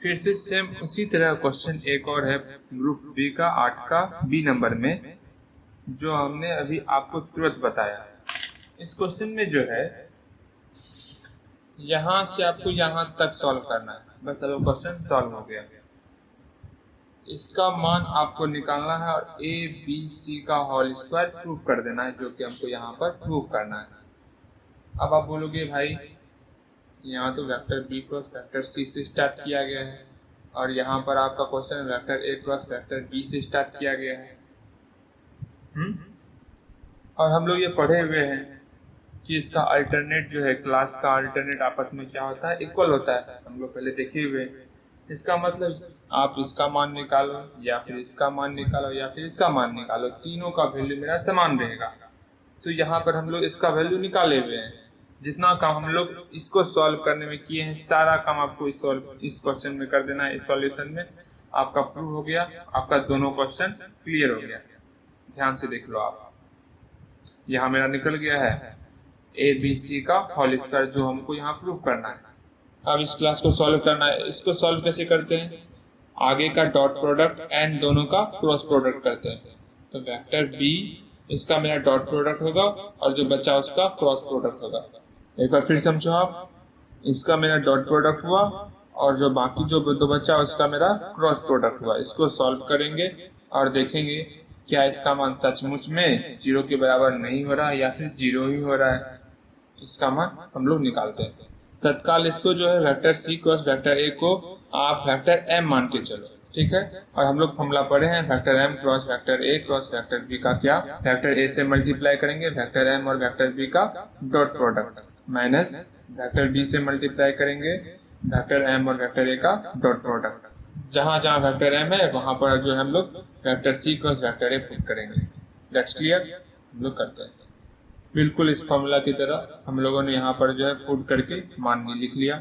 फिर से सेम उसी तरह क्वेश्चन एक और है ग्रुप बी का 8 का बी नंबर में, जो हमने अभी आपको तुरंत बताया। इस क्वेश्चन में जो है यहाँ से आपको यहाँ तक सॉल्व करना है, बस अब क्वेश्चन सॉल्व हो गया। इसका मान आपको निकालना है और ए बी सी का होल स्क्वायर प्रूफ कर देना है, जो कि हमको यहाँ पर प्रूफ करना है। अब आप बोलोगे भाई यहाँ तो vector b cross vector c से स्टार्ट किया गया है और यहाँ पर आपका question vector a cross vector b से स्टार्ट किया गया है। और हम लोग ये पढ़े हुए हैं कि इसका अल्टरनेट जो है, क्लास का अल्टरनेट आपस में क्या होता है, इक्वल होता है। हम लोग पहले देखे हुए हैं। इसका मतलब आप इसका मान निकालो या फिर इसका मान निकालो या फिर इसका मान निकालो, तीनों का वैल्यू मेरा समान रहेगा। तो यहाँ पर हम लोग इसका वैल्यू निकाले हुए हैं। जितना काम हम लोग इसको सॉल्व करने में किए हैं, सारा काम आपको इस क्वेश्चन में कर देना है। इस सॉल्यूशन में आपका प्रूव हो गया, आपका दोनों क्वेश्चन क्लियर हो गया। ध्यान से देख लो आप, यहाँ मेरा निकल गया है ए बी सी का होल स्क्वायर, जो हमको यहाँ प्रूव करना है। अब इस क्लास को सॉल्व करना है। इसको सॉल्व कैसे करते हैं, आगे का डॉट प्रोडक्ट एंड दोनों का क्रॉस प्रोडक्ट करते हैं। तो वेक्टर बी इसका मेरा डॉट प्रोडक्ट होगा और जो बचा उसका क्रॉस प्रोडक्ट होगा। एक बार फिर समझो आप, इसका मेरा डॉट प्रोडक्ट हुआ और जो बाकी जो दो बचा उसका मेरा क्रॉस प्रोडक्ट हुआ। इसको सॉल्व करेंगे और देखेंगे क्या इसका मान सचमुच में 0 के बराबर नहीं हो रहा है या फिर 0 ही हो रहा है। इसका मान हम लोग निकालते हैं। तत्काल इसको जो है vector C cross vector a को आप वेक्टर एम मान के चलो, ठीक है। और हम लोग फॉर्मूला पढ़े हैं vector m cross vector a cross vector b का क्या, वेक्टर ए से मल्टीप्लाई करेंगे वेक्टर एम और वेक्टर बी का dot product, minus vector b से मल्टीप्लाई करेंगे वेक्टर एम और वेक्टर ए का डॉट प्रोडक्ट। जहां जहां वेक्टर एम है वहां पर जो है हम लोग vector C cross vector A put करेंगे। That's clear. हम लोग करते हैं बिल्कुल इस फॉर्मूला की तरह। हम लोगों ने यहाँ पर जो है पुट करके मान लिख लिया।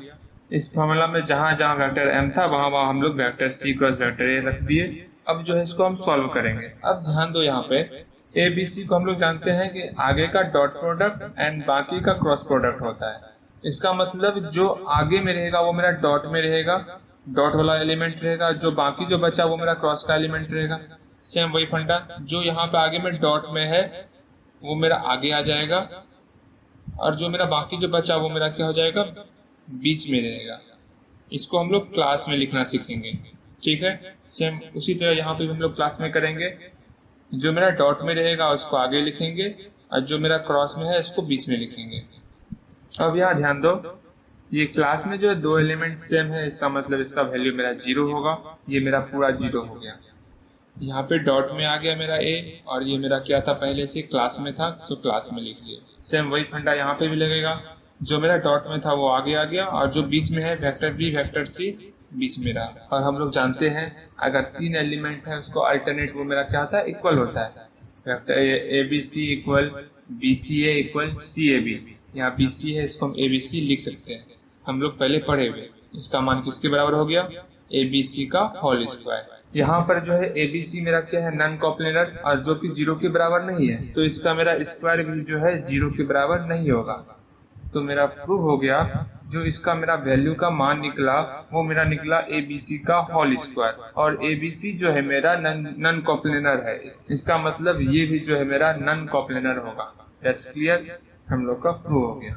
इस फॉर्मूला में जहां जहां वेक्टर एम था वहां वहां हम लोग vector C cross vector a रख दिए। अब जो है इसको हम सॉल्व करेंगे। अब ध्यान दो, यहाँ पे ए बी सी को हम लोग जानते हैं कि आगे का डॉट प्रोडक्ट एंड बाकी का क्रॉस प्रोडक्ट होता है। इसका मतलब जो आगे में रहेगा वो मेरा डॉट में रहेगा, डॉट वाला एलिमेंट रहेगा, जो बाकी जो बचा वो मेरा क्रॉस का एलिमेंट रहेगा। सेम वही फंडा, जो यहाँ पे आगे में डॉट में है वो मेरा आगे आ जाएगा और जो मेरा बाकी जो बचा वो मेरा क्या हो जाएगा, बीच में रहेगा। इसको हम लोग क्लास में लिखना सीखेंगे, ठीक है। सेम उसी तरह यहाँ पे हम लोग क्लास में करेंगे। जो मेरा डॉट में रहेगा उसको आगे लिखेंगे और जो मेरा क्रॉस में है इसको बीच में लिखेंगे। अब यहाँ ध्यान दो, ये क्लास में जो है दो एलिमेंट सेम है, इसका मतलब इसका वैल्यू मेरा 0 होगा। ये मेरा पूरा 0 हो गया। यहाँ पे डॉट में आ गया मेरा ए और ये मेरा क्या था, पहले से क्लास में था तो क्लास में लिख लिया। सेम वही फंडा यहाँ पे भी लगेगा। जो मेरा डॉट में था वो आगे आ गया और जो बीच में है वेक्टर बी वेक्टर सी बीच में रहा। और हम लोग जानते हैं अगर 3 एलिमेंट है उसको अल्टरनेट वो मेरा क्या होता है, इक्वल होता है। Vector a b c equal b c a equal c a b. यहाँ बी सी है, इसको हम ए बी सी लिख सकते हैं। हम लोग पहले पढ़े हुए। इसका मान किसके बराबर हो गया, ए बी सी का होल स्क्वायर। यहाँ पर जो है ए बी सी मेरा क्या है, नॉन कॉप्लेनर, और जो कि 0 के बराबर नहीं है तो इसका मेरा स्क्वायर भी जो है 0 के बराबर नहीं होगा। तो मेरा प्रूव हो गया, जो इसका मेरा वैल्यू का मान निकला वो मेरा निकला ए बी सी का होल स्क्वायर। और ए बी सी जो है मेरा नॉन कॉप्लेनर है, इसका मतलब ये भी जो है मेरा नॉन कॉप्लेनर होगा। That's clear. हम लोग का प्रूव हो गया।